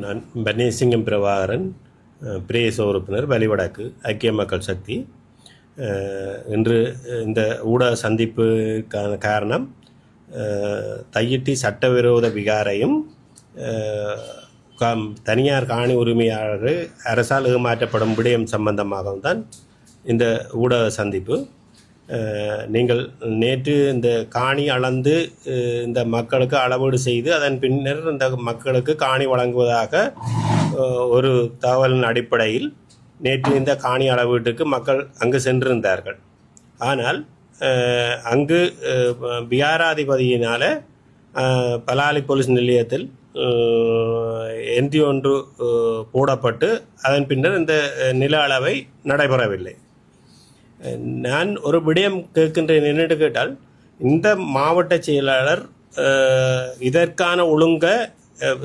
நான் பன்னீர்சிங்கம் பிரபாகரன், பிரேச உறுப்பினர், வலிவடக்கு ஐக்கிய மக்கள் சக்தி. இன்று இந்த ஊடக சந்திப்புக்கான காரணம் தையிட்டி சட்டவிரோத விகாரையும் தனியார் காணி உரிமையாளர்கள் அரசால் ஏமாற்றப்படும் விடயம் சம்பந்தமாகவும் தான் இந்த ஊடக சந்திப்பு. நீங்கள் நேற்று இந்த காணி அளந்து இந்த மக்களுக்கு அளவீடு செய்து அதன் பின்னர் இந்த மக்களுக்கு காணி வழங்குவதாக ஒரு தகவலின் அடிப்படையில் நேற்று இந்த காணி அளவீட்டுக்கு மக்கள் அங்கு சென்றிருந்தார்கள். ஆனால் அங்கு பிஆராதிபதியினால் பலாலி போலீஸ் நிலையத்தில் என்ட்ரி ஒன்று போடப்பட்டு அதன் பின்னர் இந்த நில அளவை நடைபெறவில்லை. நான் ஒரு விடயம் கேட்கின்றேன். என்னென்று கேட்டால், இந்த மாவட்ட செயலாளர் இதற்கான ஒழுங்க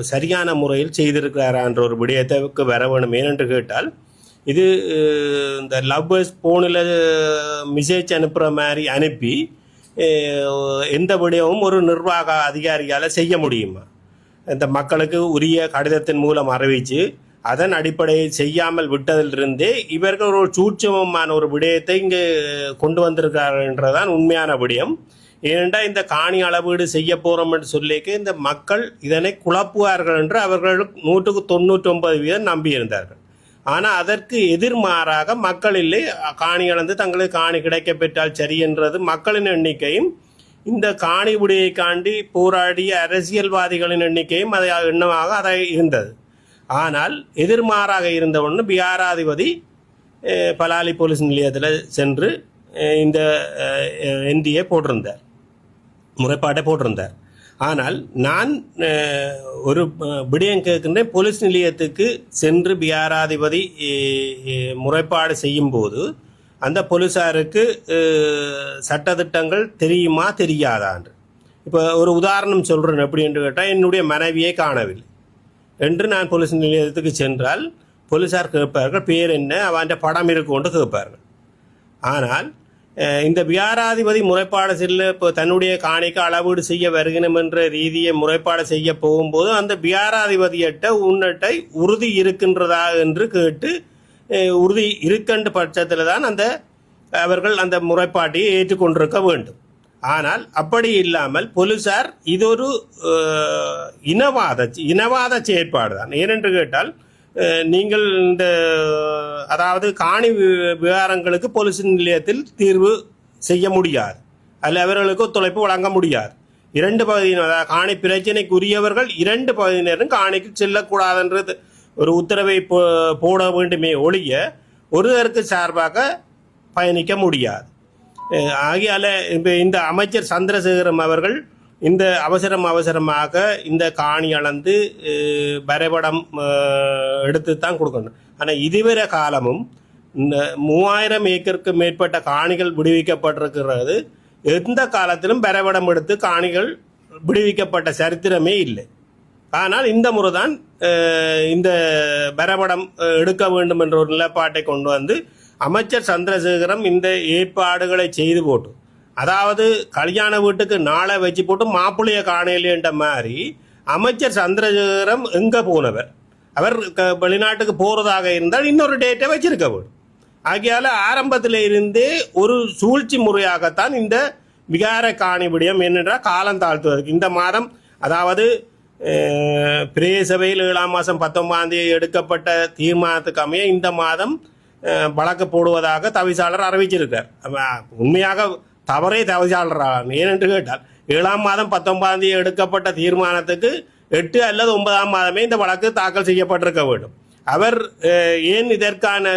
சரியான முறையில் செய்திருக்கிறாரா என்ற ஒரு விடயத்துக்கு வர வேணும். ஏனென்று கேட்டால், இது இந்த லவ்வர்ஸ் போனில் மெசேஜ் அனுப்புகிற மாதிரி அனுப்பி எந்த விடயமும் ஒரு நிர்வாக அதிகாரியால் செய்ய முடியுமா? இந்த மக்களுக்கு உரிய கடிதத்தின் மூலம் அறிவித்து அதன் அடிப்படையில் செய்யாமல் விட்டதிலிருந்தே இவர்கள் ஒரு சூட்சமமான ஒரு விடயத்தை இங்கே கொண்டு வந்திருக்கிறார்கள் என்றதான் உண்மையான விடயம். ஏனென்றால் இந்த காணி அளவீடு செய்ய போகிறோம் என்று சொல்லிக்க இந்த மக்கள் இதனை குழப்புவார்கள் என்று அவர்கள் 99% நம்பியிருந்தார்கள். ஆனால் அதற்கு எதிர்மாறாக மக்கள் இல்லை, காணி அளந்து தங்களுக்கு காணி கிடைக்க பெற்றால் சரி என்றது மக்களின் எண்ணிக்கையும், இந்த காணி விடையை காண்டி போராடிய அரசியல்வாதிகளின் எண்ணிக்கையும் அதை எண்ணமாக அதை இருந்தது. ஆனால் எதிர்மாறாக இருந்த ஒன்று பிஆராதிபதி பலாலி போலீஸ் நிலையத்தில் சென்று இந்த என்டிஏ போட்டிருந்தார், முறைப்பாட்டை போட்டிருந்தார். ஆனால் நான் ஒரு விடயம் கேட்கின்றேன். போலீஸ் நிலையத்துக்கு சென்று பிஆராதிபதி முறைப்பாடு செய்யும் போது அந்த போலீஸாருக்கு சட்டத்திட்டங்கள் தெரியுமா தெரியாதான்று. இப்போ ஒரு உதாரணம் சொல்கிறேன். எப்படி என்று கேட்டால், என்னுடைய மனைவியை காணவில்லை என்று நான் போலீஸ் நிலையத்துக்கு சென்றால் போலீஸார் கேட்பார்கள், பேர் என்ன, அவன் படம் இருக்கும்னு கேட்பார்கள். ஆனால் இந்த பிஆராதிபதி முறைப்பாடு செல்ல இப்போ தன்னுடைய காணிக்கு அளவீடு செய்ய வருகணும் என்ற ரீதியை முறைப்பாடு செய்ய போகும்போது அந்த பிஆராதிபதியிட்ட உன்னிட்ட உறுதி இருக்கின்றதா என்று கேட்டு உறுதி இருக்கின்ற பட்சத்தில் தான் அவர்கள் அந்த முறைப்பாட்டை ஏற்றுக்கொண்டிருக்க வேண்டும். ஆனால் அப்படி இல்லாமல் போலீசார் இது ஒரு இனவாத செயற்பாடு தான். ஏனென்று கேட்டால், நீங்கள் இந்த அதாவது காணி விவகாரங்களுக்கு போலீஸ் நிலையத்தில் தீர்வு செய்ய முடியாது, அல்ல அவர்களுக்கு ஒத்துழைப்பு வழங்க முடியாது. 2 பகுதியினர், காணி பிரச்சனைக்குரியவர்கள் 2 பகுதியினரும் காணிக்கு செல்லக்கூடாதுன்றது ஒரு உத்தரவை போட வேண்டுமே ஒழிய ஒருவருக்கு சார்பாக பயணிக்க முடியாது. ஆகியால இப்போ இந்த அமைச்சர் சந்திரசேகரம் அவர்கள் இந்த அவசரமாக இந்த காணி அளந்து வரைபடம் எடுத்து தான் கொடுக்கணும். ஆனால் இதுவரை காலமும் இந்த 3000 ஏக்கருக்கு மேற்பட்ட காணிகள் விடுவிக்கப்பட்டிருக்கிறது. எந்த காலத்திலும் வரைபடம் எடுத்து காணிகள் விடுவிக்கப்பட்ட சரித்திரமே இல்லை. ஆனால் இந்த முறை தான் இந்த வரைபடம் எடுக்க வேண்டும் என்ற ஒரு நிலைப்பாட்டை கொண்டு வந்து அமைச்சர் சந்திரசேகரம் இந்த ஏற்பாடுகளை செய்து போட்டு, அதாவது கல்யாண வீட்டுக்கு நாளை வச்சு போட்டு மாப்பிள்ளைய காணையிலேன்ற மாதிரி அமைச்சர் சந்திரசேகரம் எங்கே போனவர், அவர் வெளிநாட்டுக்கு போகிறதாக இருந்தால் இன்னொரு டேட்டை வச்சிருக்க வேண்டும். ஆகையால் ஆரம்பத்தில் இருந்தே ஒரு சூழ்ச்சி முறையாகத்தான் இந்த விகார காணி விடயம் என்னென்றால் காலம் தாழ்த்துவதற்கு இந்த மாதம், அதாவது பிரேசபையில் 7ஆம் மாதம் 19ஆம் தேதி எடுக்கப்பட்ட தீர்மானத்துக்கு அமைய இந்த மாதம் வழக்கு போடுவதாக தவிசாளர் அறிவிச்சிருக்கார். உண்மையாக தவறே தவிசாளர். ஏனென்று கேட்டால் 7ஆம் மாதம் 19ஆம் தேதி எடுக்கப்பட்ட தீர்மானத்துக்கு 8 அல்லது 9ஆம் மாதமே இந்த வழக்கு தாக்கல் செய்யப்பட்டிருக்க வேண்டும். அவர் ஏன் இதற்கான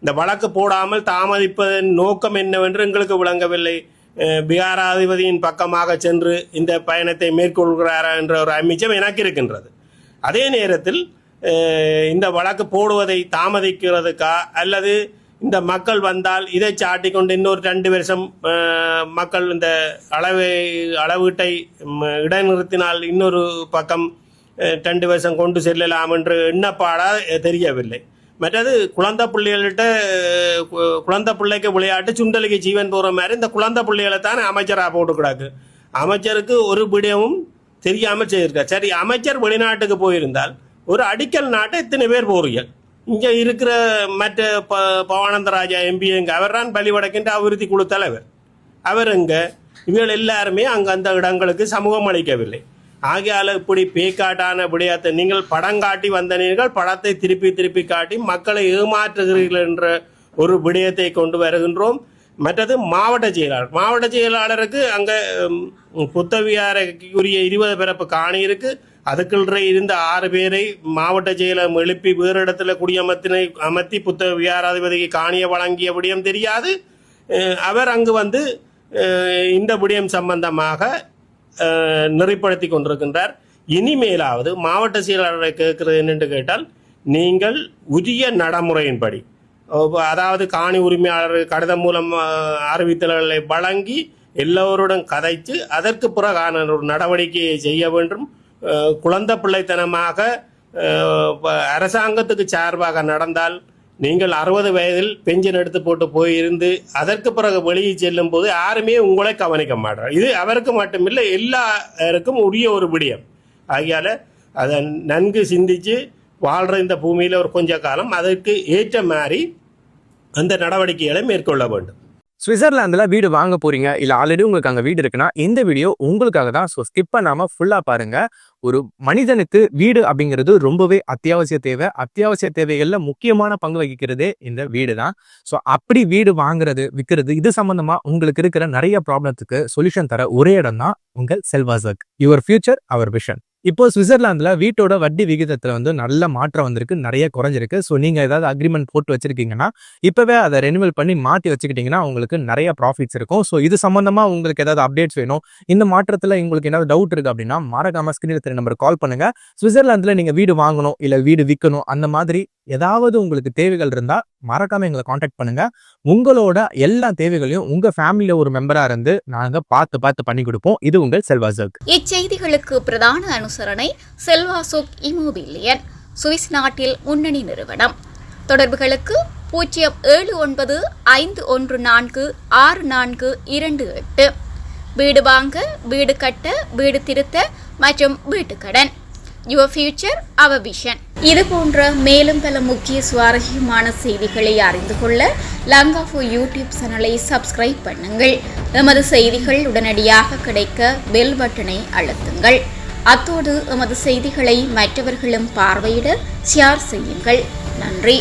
இந்த வழக்கு போடாமல் தாமதிப்பதன் நோக்கம் என்னவென்று எங்களுக்கு விளங்கவில்லை. பிஆராதிபதியின் பக்கமாக சென்று இந்த பயணத்தை மேற்கொள்கிறாரா என்ற ஒரு அமிச்சம் எனக்கு இருக்கின்றது. அதே நேரத்தில் இந்த வழக்கு போடுவதை தாமதிக்கிறதுக்கா அல்லது இந்த மக்கள் வந்தால் இதை சாட்டிக்கொண்டு இன்னொரு 2 வருஷம் மக்கள் இந்த அளவீட்டை இடைநிறுத்தினால் இன்னொரு பக்கம் 2 வருஷம் கொண்டு செல்லலாம் என்று எண்ணப்பாடா தெரியவில்லை. மற்றது குழந்தை பிள்ளைக்கு விளையாட்டு சுண்டலிக்கு ஜீவன் போகிற மாதிரி இந்த குழந்தை பிள்ளைகளை தான் அமைச்சராக போட்டுக்கிடாக்கு. அமைச்சருக்கு ஒரு விடயமும் தெரியாமல் செய்திருக்கார். சரி, அமைச்சர் வெளிநாட்டுக்கு போயிருந்தால் ஒரு அடிக்கல் நாட்டை இத்தனை பேர் போறீங்க. இங்கே இருக்கிற மற்ற பவானந்தராஜா எம்பி எங்க அவர் தான் பள்ளிவடக்கின்ற அபிவிருத்தி குழு தலைவர். அவர் எங்க இவர்கள் எல்லாருமே அங்கே அந்த இடங்களுக்கு சமூகம் அளிக்கவில்லை. ஆகையால் இப்படி பேக்காட்டான விடயத்தை நீங்கள் படம் காட்டி வந்தனீர்கள், படத்தை திருப்பி திருப்பி காட்டி மக்களை ஏமாற்றுகிறீர்கள் என்ற ஒரு விடயத்தை கொண்டு வருகின்றோம். மற்றது மாவட்ட செயலாளருக்கு அங்கே புத்தவியாரைக்குரிய 20 பிறப்பு காணி இருக்கு. அதுக்குள்ள இருந்த 6 பேரை மாவட்ட செயலம் எழுப்பி வேறு இடத்துல அமர்த்தி புத்தக விகாராதிபதிக்கு காணியை வழங்கிய விடயம் தெரியாது. அவர் அங்கு வந்து இந்த விடயம் சம்பந்தமாக நெறிப்படுத்தி கொண்டிருக்கின்றார். இனிமேலாவது மாவட்ட செயலாளரை கேட்கிறது என்னென்று கேட்டால், நீங்கள் உரிய நடைமுறையின்படி, அதாவது காணி உரிமையாளர் கடிதம் மூலம் அறிவித்தல்களை வழங்கி எல்லோருடன் கதைத்து அதற்கு பிறகான ஒரு நடவடிக்கையை செய்ய வேண்டும். குழந்தை பிள்ளைத்தனமாக அரசாங்கத்துக்கு சார்பாக நடந்தால், நீங்கள் 60 வயதில் பென்ஷன் எடுத்து போட்டு போயிருந்து அதற்கு பிறகு வெளியே செல்லும் போது யாருமே உங்களை கவனிக்க மாட்டார். இது அவருக்கு மட்டுமில்லை, எல்லாருக்கும் உரிய ஒரு விடயம். ஆகையால் அதை நன்கு சிந்தித்து வாழ்கிற இந்த பூமியில் ஒரு கொஞ்ச காலம் அதற்கு ஏற்ற மாதிரி அந்த நடவடிக்கைகளை மேற்கொள்ள வேண்டும். சுவிட்சர்லாந்தில் வீடு வாங்க போறீங்க, இல்லை ஆல்ரெடி உங்களுக்கு அங்கே வீடு இருக்குன்னா இந்த வீடியோ உங்களுக்காக தான். ஸோ ஸ்கிப் பண்ணாமல் ஃபுல்லாக பாருங்க. ஒரு மனிதனுக்கு வீடு அப்படிங்கிறது ரொம்பவே அத்தியாவசிய தேவை. அத்தியாவசிய தேவைகளில் முக்கியமான பங்கு வகிக்கிறதே இந்த வீடு தான். ஸோ அப்படி வீடு வாங்குறது, விற்கிறது, இது சம்பந்தமா உங்களுக்கு இருக்கிற நிறைய ப்ராப்ளத்துக்கு சொல்யூஷன் தர ஒரே இடம் தான் உங்கள் செல்வாசக். Your future our vision. இப்போ சுவிட்சர்லாந்துல வீட்டோட வட்டி விகிதத்துல வந்து நல்ல மாற்றம் வந்திருக்கு, நிறைய குறைஞ்சிருக்கு. ஸோ நீங்க ஏதாவது அக்ரிமெண்ட் போட்டு வச்சிருக்கீங்கன்னா இப்பவே அதை ரெனிவல் பண்ணி மாற்றி வச்சுக்கிட்டீங்கன்னா உங்களுக்கு நிறைய ப்ராஃபிட்ஸ் இருக்கும். ஸோ இது சம்பந்தமா உங்களுக்கு ஏதாவது அப்டேட்ஸ் வேணும், இந்த மாற்றத்துல உங்களுக்கு ஏதாவது டவுட் இருக்கு அப்படின்னா மறக்காம ஸ்கிரீன்ல தெரிய நம்பர் கால் பண்ணுங்க. சுவிட்சர்லாந்துல நீங்க வீடு வாங்கணும், இல்ல வீடு விற்கணும், அந்த மாதிரி ஏதாவது உங்களுக்கு தேவைகள் இருந்தா மறக்காம எங்களை காண்டாக்ட் பண்ணுங்க. உங்களோட எல்லா தேவைகளையும் உங்க ஃபேமிலியில ஒரு மெம்பரா இருந்து நாங்க பார்த்து பண்ணி கொடுப்போம். இது உங்கள் செல்வாசக். இச்செய்திகளுக்கு பிரதான அனுசரணை செல்வாசோக் இமோபிலியன், சுவிஸ் நாட்டில் முன்னணி நிறுவனம். தொடர்புகளுக்கு 07951146428. வீடு வாங்க, வீடு கட்ட, வீடு திருத்த மற்றும் வீட்டு கடன். Your future our vision. இது போன்ற மேலும் பல முக்கிய சுவாரஸ்யமான செய்திகளை அறிந்து கொள்ள லங்காஃபோ யூடியூப் சேனலை சப்ஸ்கிரைப் பண்ணுங்கள். எமது செய்திகள் உடனடியாக கிடைக்க பெல் பட்டனை அழுத்துங்கள். அத்தோடு எமது செய்திகளை மற்றவர்களும் பார்வையிட ஷேர் செய்யுங்கள். நன்றி.